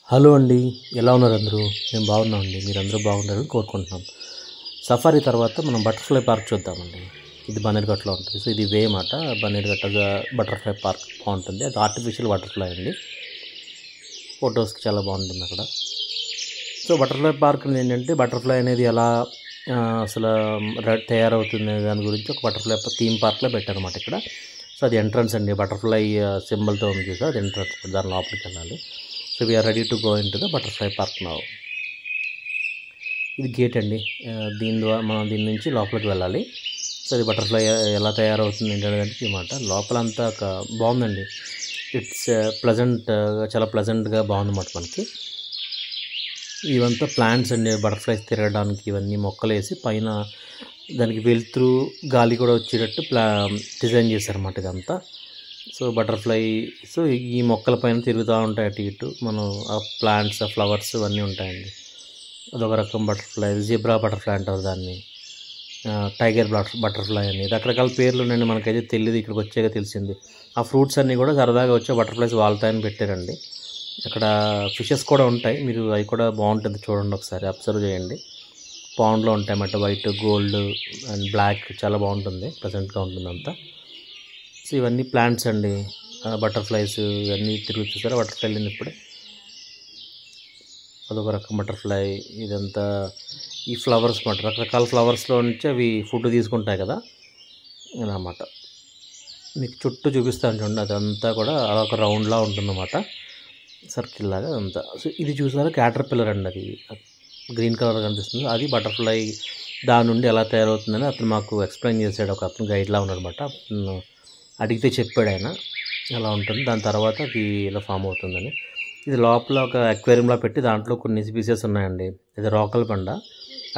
Hello అండి. ఎలా ఉన్నారు అందరూ? మేము బాగున్నామండి. మీరందరూ బాగున్నారని కోరుకుంటున్నాం. సఫారీ తర్వాత మనం బటర్‌ఫ్లై పార్క్ చూద్దామండి. ఇది బన్నేరుఘట్టలో ఉంటుంది. సో, ఇది వే మాట. బన్నేరుఘట్టగా బటర్‌ఫ్లై పార్క్ బాగుంటుంది. అది ఆర్టిఫిషియల్ బటర్‌ఫ్లై అండి. ఫొటోస్‌కి చాలా బాగుంటుంది అక్కడ. సో, బటర్‌ఫ్లై పార్క్ ఏంటంటే బటర్‌ఫ్లై అనేది ఎలా అసలు తయారవుతుంది దాని గురించి ఒక బటర్‌ఫ్లై థీమ్ పార్క్‌లో పెట్టారన్నమాట ఇక్కడ. సో, అది ఎంట్రన్స్ అండి. బటర్‌ఫ్లై సింబల్‌తో ఉంది చూసారా, అది ఎంట్రన్స్. దాని లోపలికి వెళ్ళాలి. So, we are ready to go into the butterfly park now. ఇది గేట్ అండి. దీని ద్వారా మనం దీని నుంచి లోపలికి వెళ్ళాలి. సో, అది బటర్‌ఫ్లై ఎలా తయారవుతుంది ఏంటనేది మాట. లోపలంతా ఒక బాగుందండి. ఇట్స్ ప్లెజెంట్, చాలా ప్లెజెంట్గా బాగుందన్నమాట మనకి. ఇవంతా ప్లాంట్స్ అండి. బటర్‌ఫ్లైస్ తిరగడానికి ఇవన్నీ మొక్కలేసి పైన దానికి వెలుతురు గాలి కూడా వచ్చేటట్టు డిజైన్ చేశారన్నమాట ఇదంతా. సో, బటర్‌ఫ్లై ఈ మొక్కల పైన తిరుగుతూ ఉంటాయి అటు ఇటు. మనం ఆ ప్లాంట్స్, ఆ ఫ్లవర్స్ అన్నీ ఉంటాయండి. అదొక రకం బటర్‌ఫ్లై. జీబ్రా బటర్‌ఫ్లై అంటారు దాన్ని. టైగర్ బటర్‌ఫ్లై అని రకరకాల పేర్లు ఉన్నాయండి. మనకైతే తెలియదు, ఇక్కడికి వచ్చాక తెలిసింది. ఆ ఫ్రూట్స్ అన్నీ కూడా సరదాగా వచ్చే బటర్‌ఫ్లైస్ వాళ్తాయని పెట్టారండి. అక్కడ ఫిషెస్ కూడా ఉంటాయి. మీరు అవి కూడా బాగుంటుంది, చూడండి ఒకసారి అబ్జర్వ్ చేయండి. పాండ్లో ఉంటాయన్నమాట. వైట్, గోల్డ్ అండ్ బ్లాక్ చాలా బాగుంటుంది. ప్లెజెంట్గా ఉంటుంది అంతా. సో, ఇవన్నీ ప్లాంట్స్ అండి. బటర్‌ఫ్లైస్ ఇవన్నీ తిరిగి చూసారా, బటర్‌ఫ్లై వెళ్ళింది ఇప్పుడే. అదొక రకం బటర్‌ఫ్లై. ఇదంతా ఈ ఫ్లవర్స్ మాట. రకరకాల ఫ్లవర్స్లో నుంచి అవి ఫుడ్ తీసుకుంటాయి కదా, అన్నమాట. మీకు చుట్టూ చూపిస్తాను చూడండి. అదంతా కూడా అదొక రౌండ్లా ఉంటుందన్నమాట, సర్కిల్ లాగా అంతా. సో, ఇది చూసారా క్యాటర్‌పిల్లర్ అండి. అది గ్రీన్ కలర్ కనిపిస్తుంది. అది బటర్‌ఫ్లై దాని నుండి ఎలా తయారవుతుందని అతను మాకు ఎక్స్ప్లెయిన్ చేశాడు. ఒక అతను గైడ్లా ఉన్నాడనమాట. అతను అడిగితే చెప్పాడు ఆయన ఎలా ఉంటుంది, దాని తర్వాత అది ఇలా ఫామ్ అవుతుందని. ఇది లోపల ఒక అక్వేరియంలా పెట్టి దాంట్లో కొన్ని స్పీసెస్ ఉన్నాయండి. ఇది రోకల్ బండ,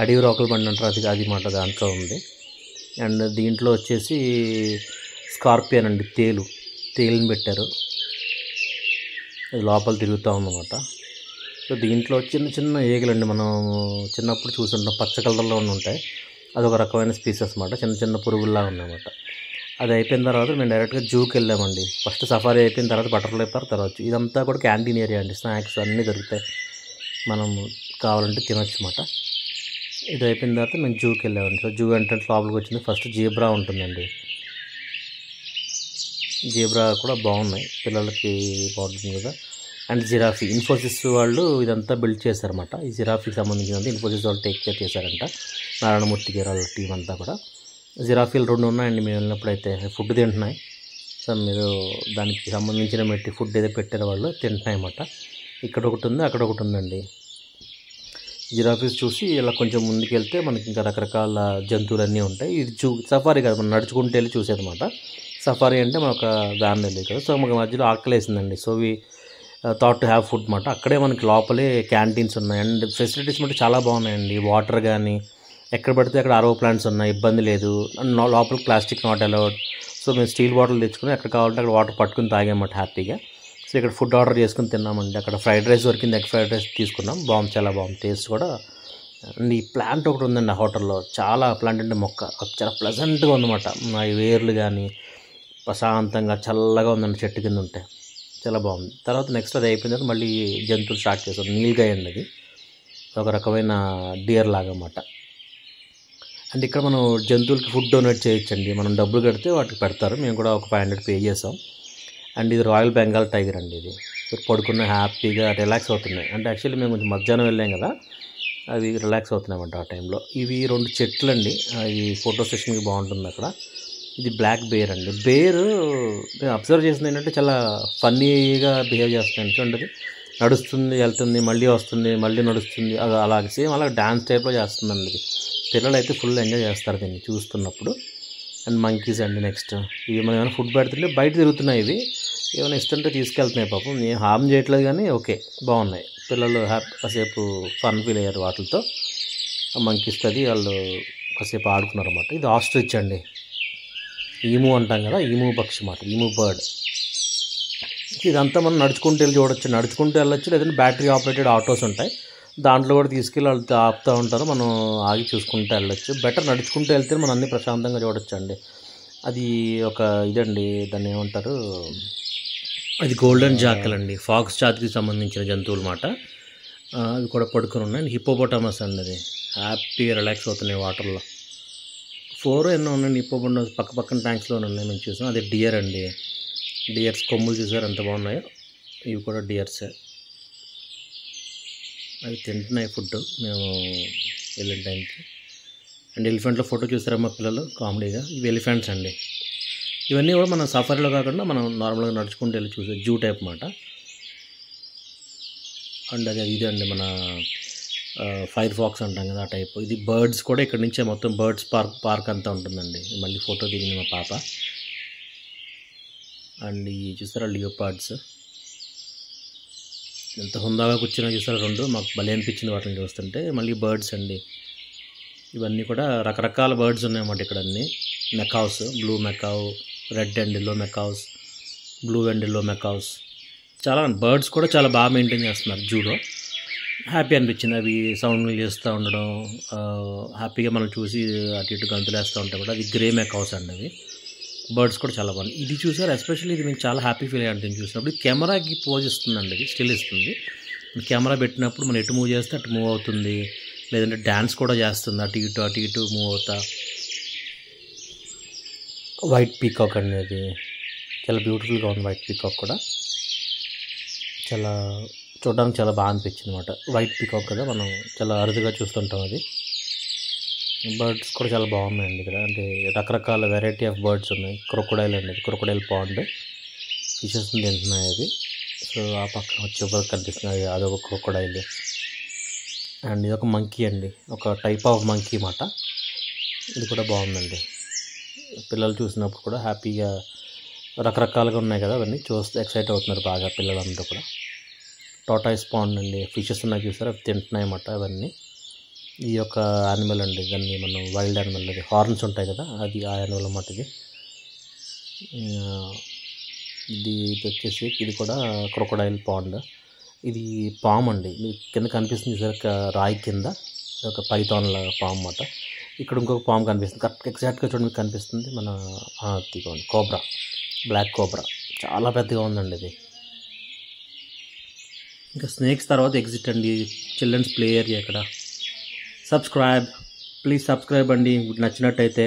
అడవి రోకల్ బండ అంటారు. అది మాట దాంట్లో ఉంది. అండ్ దీంట్లో వచ్చేసి స్కార్పియన్ అండి, తేలుని పెట్టారు. ఇది లోపల తిరుగుతూ ఉందన్నమాట. సో, దీంట్లో చిన్న చిన్న ఈగలండి. మనం చిన్నప్పుడు చూసుంటాం, పచ్చ కలర్లో ఉంటాయి. అదొక రకమైన స్పీసెస్ అన్నమాట. చిన్న చిన్న పురుగుల్లా ఉన్నాయన్నమాట. అది అయిపోయిన తర్వాత మేము డైరెక్ట్గా జూకి వెళ్ళామండి. ఫస్ట్ సఫారీ అయిపోయిన తర్వాత బటర్‌ఫ్లై పార్క్ తర్వాత ఇదంతా కూడా క్యాంటీన్ ఏరియా అండి. స్నాక్స్ అన్నీ దొరుకుతాయి, మనం కావాలంటే తినొచ్చు అన్నమాట. ఇది అయిపోయిన తర్వాత మేము జూకి వెళ్ళామండి. సో, జూ ఎంట్రన్స్ లోపలికి వచ్చింది. ఫస్ట్ జీబ్రా ఉంటుందండి. జీబ్రా కూడా బాగున్నాయి, పిల్లలకి బాగుంటుంది కదా. అండ్ జిరాఫీ, ఇన్ఫోసిస్ వాళ్ళు ఇదంతా బిల్డ్ చేశారన్నమాట. ఈ జిరాఫీకి సంబంధించినంత ఇన్ఫోసిస్ వాళ్ళు టేక్ కేర్ చేశారంట. నారాయణమూర్తి గారు వాళ్ళ టీం అంతా కూడా. జిరాఫీలు 2 ఉన్నాయండి మేము వెళ్ళినప్పుడైతే. ఫుడ్ తింటున్నాయి. సో, మీరు దానికి సంబంధించిన ఫుడ్ ఏదో పెట్టారో వాళ్ళు తింటున్నాయి అన్నమాట. ఇక్కడ ఒకటి ఉంది, అక్కడ ఒకటి ఉందండి. జిరాఫీస్ చూసి ఇలా కొంచెం ముందుకు వెళ్తే మనకి ఇంకా రకరకాల జంతువులన్నీ ఉంటాయి. ఇది సఫారీ కాదు, మనం నడుచుకుంటూ వెళ్ళి చూసేదన్నమాట. సఫారీ అంటే మన ఒక దారిలో వెళ్ళేది కదా. సో, మాకు మధ్యలో ఆకలేసిందండి. So, thought to have food మాట. అక్కడే మనకి లోపలే క్యాంటీన్స్ ఉన్నాయి. అండ్ ఫెసిలిటీస్ మటు చాలా బాగున్నాయండి. వాటర్ కానీ ఎక్కడ పడితే అక్కడ ఆర్ఓ ప్లాంట్స్ ఉన్నాయి, ఇబ్బంది లేదు. లోపల ప్లాస్టిక్ నాట్ అలౌడ్. సో, మేము స్టీల్ బాటిల్ తెచ్చుకుని ఎక్కడ కావాలంటే అక్కడ వాటర్ పట్టుకుని తాగామన్నమాట హ్యాపీగా. సో, ఇక్కడ ఫుడ్ ఆర్డర్ చేసుకుని తిన్నామండి. అక్కడ ఫ్రైడ్ రైస్ దొరికింది, ఎగ్ ఫ్రైడ్ రైస్ తీసుకున్నాం. బాగుంది, చాలా బాగుంది టేస్ట్ కూడా. అండ్ ఈ ప్లాంట్ ఒకటి ఉందండి ఆ హోటల్లో. చాలా ప్లాంట్ అంటే మొక్క చాలా ప్లెజెంట్గా ఉందన్నమాట. ఈ వేర్లు కానీ ప్రశాంతంగా చల్లగా ఉందండి, చెట్టు కింద ఉంటే చాలా బాగుంది. తర్వాత నెక్స్ట్ అది అయిపోయిన తర్వాత మళ్ళీ జంతువులు స్టార్ట్ చేస్తాం. నీల్గాయ అండి, అది ఒక రకమైన డియర్ లాగా అన్నమాట. అండ్ ఇక్కడ మనం జంతువులకి ఫుడ్ డొనేట్ చేయొచ్చండి. మనం డబ్బులు కడితే వాటికి పెడతారు. మేము కూడా ఒక 500 పే చేసాం. అండ్ ఇది రాయల్ బెంగాల్ టైగర్ అండి. ఇది పడుకున్న హ్యాపీగా రిలాక్స్ అవుతున్నాయి. అంటే యాక్చువల్లీ మేము కొంచెం మధ్యాహ్నం వెళ్ళాం కదా, అవి రిలాక్స్ అవుతున్నాయన్నమాట ఆ టైంలో. ఇవి 2 చెట్లు అండి. ఈ ఫోటో సెషన్కి బాగుంటుంది అక్కడ. ఇది బ్లాక్ బేర్ అండి. బేర్ నేను అబ్జర్వ్ చేసింది ఏంటంటే చాలా ఫన్నీగా బిహేవ్ చేస్తుంది. చూడండి, నడుస్తుంది, వెళ్తుంది, మళ్ళీ వస్తుంది, మళ్ళీ నడుస్తుంది. అది అలాగే సేమ్ అలా డ్యాన్స్ టైప్లో చేస్తుందండి. ఇది పిల్లలు అయితే ఫుల్ ఎంజాయ్ చేస్తారు దీన్ని చూస్తున్నప్పుడు. అండ్ మంకీస్ అండి నెక్స్ట్. ఇవి మనం ఏమైనా ఫుడ్ పెడుతుంటే బయట తిరుగుతున్నాయి. ఇవి ఏమైనా ఇస్తుంటే తీసుకెళ్తున్నాయి. పాపం నేను హార్మ్ చేయట్లేదు కానీ ఓకే, బాగున్నాయి. పిల్లలు కాసేపు ఫన్ ఫీల్ అయ్యారు వాటితో. మంకీస్ అది వాళ్ళు కాసేపు ఆడుకున్నారు అన్నమాట. ఇది ఆస్ట్రిచ్ అండి. ఈము అంటాం కదా, ఈము పక్షి మాట, ఈము బర్డ్. ఇదంతా మనం నడుచుకుంటూ వెళ్ళి చూడొచ్చు, నడుచుకుంటూ వెళ్ళొచ్చు. లేదంటే బ్యాటరీ ఆపరేటెడ్ ఆటోస్ ఉంటాయి, దాంట్లో కూడా తీసుకెళ్ళి వాళ్ళు ఆపుతూ ఉంటారు. మనం ఆగి చూసుకుంటూ వెళ్ళొచ్చు. బెటర్ నడుచుకుంటూ వెళ్తే మనం అన్నీ ప్రశాంతంగా చూడొచ్చు అండి. అది ఒక ఇదండి, దాన్ని ఏమంటారు, అది గోల్డెన్ జాకల్ అండి, ఫాక్స్ జాతికి సంబంధించిన జంతువులు మాట. అవి కూడా పడుకొని ఉన్నాయి. హిప్పోపోటమస్ అండి, అది హ్యాపీగా రిలాక్స్ అవుతున్నాయి వాటర్లో. 4 ఎన్నో ఉన్నాయండి హిప్పోపోటమస్, పక్క పక్కన ట్యాంక్స్లో ఉన్నాయి, మేము చూసాం. అది డియర్ అండి, డియర్స్ కొమ్ములు చూసారు ఎంత బాగున్నాయో. ఇవి కూడా డియర్సే, అవి తింటున్నాయి ఫుడ్ మేము వెళ్ళిన టైంకి. అండ్ ఎలిఫెంట్లో ఫోటో చూస్తారా మా పిల్లలు కామెడీగా. ఇవి ఎలిఫెంట్స్ అండి. ఇవన్నీ కూడా మనం సఫారీలో కాకుండా మనం నార్మల్గా నడుచుకుంటూ వెళ్ళి చూసే జూ టైప్ మాట. అండ్ అది ఇది అండి మన ఫైర్ ఫాక్స్ అంటాం కదా, ఆ టైప్. ఇది బర్డ్స్ కూడా ఇక్కడ నుంచే మొత్తం బర్డ్స్ పార్క్ అంతా ఉంటుందండి. మళ్ళీ ఫోటో దిగింది మా పాప. అండ్ ఈ చూస్తారా లియోపార్డ్స్ ఎంత హుందాగా కూర్చున్నా చూస్తారా, 2 మాకు భలే అనిపించింది వాటిని చూస్తుంటే. మళ్ళీ బర్డ్స్ అండి, ఇవన్నీ కూడా రకరకాల బర్డ్స్ ఉన్నాయన్నమాట ఇక్కడ అన్నీ. Macaws, blue macaw, red and yellow macaws, blue and yellow macaws, చాలా బర్డ్స్ కూడా చాలా బాగా మెయింటైన్ చేస్తున్నారు జూలో. హ్యాపీ అనిపించింది అవి సౌండ్లు చేస్తూ ఉండడం, హ్యాపీగా మనం చూసి అటు ఇటు గంతులేస్తూ ఉంటాం కూడా. అది గ్రే మెకావ్స్ అండి, అవి బర్డ్స్ కూడా చాలా బాగుంది. ఇది చూసారు ఎస్పెషల్లీ, ఇది మేము చాలా హ్యాపీ ఫీల్ అయ్యాను దీన్ని చూసినప్పుడు. కెమెరాకి పోజ్ ఇస్తుందండి, ఇది స్టిల్ ఇస్తుంది. కెమెరా పెట్టినప్పుడు మనం ఎటు మూవ్ చేస్తే అటు మూవ్ అవుతుంది, లేదంటే డ్యాన్స్ కూడా చేస్తుంది అటు ఇటు మూవ్ అవుతా. వైట్ పీకాక్ అండి, అది చాలా బ్యూటిఫుల్గా ఉంది. వైట్ పీకాక్ కూడా చాలా చూడడానికి చాలా బాగా అనిపించింది అనమాట. వైట్ పీకాక్ కదా, మనం చాలా అరుదుగా చూస్తుంటాం. అది బర్డ్స్ కూడా చాలా బాగున్నాయండి ఇక్కడ. అంటే రకరకాల వెరైటీ ఆఫ్ బర్డ్స్ ఉన్నాయి. క్రొకొడైల్ అండి, అది క్రొకొడైల్ పాండ్, ఫిషెస్ తింటున్నాయి అది. సో ఆ పక్కన వచ్చేవరకు కనిపిస్తుంది, అదొక క్రొకొడైల్. అండ్ ఇది ఒక మంకీ అండి, ఒక టైప్ ఆఫ్ మంకీ మాట. ఇది కూడా బాగుందండి, పిల్లలు చూసినప్పుడు కూడా హ్యాపీగా రకరకాలుగా ఉన్నాయి కదా, అవన్నీ చూస్తే ఎక్సైట్ అవుతున్నారు బాగా పిల్లలందరూ కూడా. టాటాయిస్ పాండ్ అండి, ఫిషెస్ ఉన్నాయి చూసారు, అవి తింటున్నాయి అన్నమాట అవన్నీ. ఈ యొక్క యానిమల్ అండి, దాన్ని మనం వైల్డ్ యానిమల్, అది హార్న్స్ ఉంటాయి కదా, అది ఆ యానిమల్ అన్నమాట. ఇది వచ్చేసి ఇది కూడా క్రొకొడైల్ పాండ్. ఇది పామ్ అండి, కింద కనిపిస్తుంది సార్ రాయి కింద, ఒక పైథాన్ల పామ్ అన్నమాట. ఇక్కడ ఇంకొక పామ్ కనిపిస్తుంది, కరెక్ట్ ఎగ్జాక్ట్గా చూడండి మీకు కనిపిస్తుంది మన కోబ్రా, బ్లాక్ కోబ్రా, చాలా పెద్దగా ఉందండి ఇది. ఇంకా స్నేక్స్ తర్వాత ఎగ్జిట్ అండి, చిల్డ్రన్స్ ప్లే ఏరియా ఇక్కడ. ప్లీజ్ సబ్స్క్రైబ్ అండి నచ్చినట్టయితే.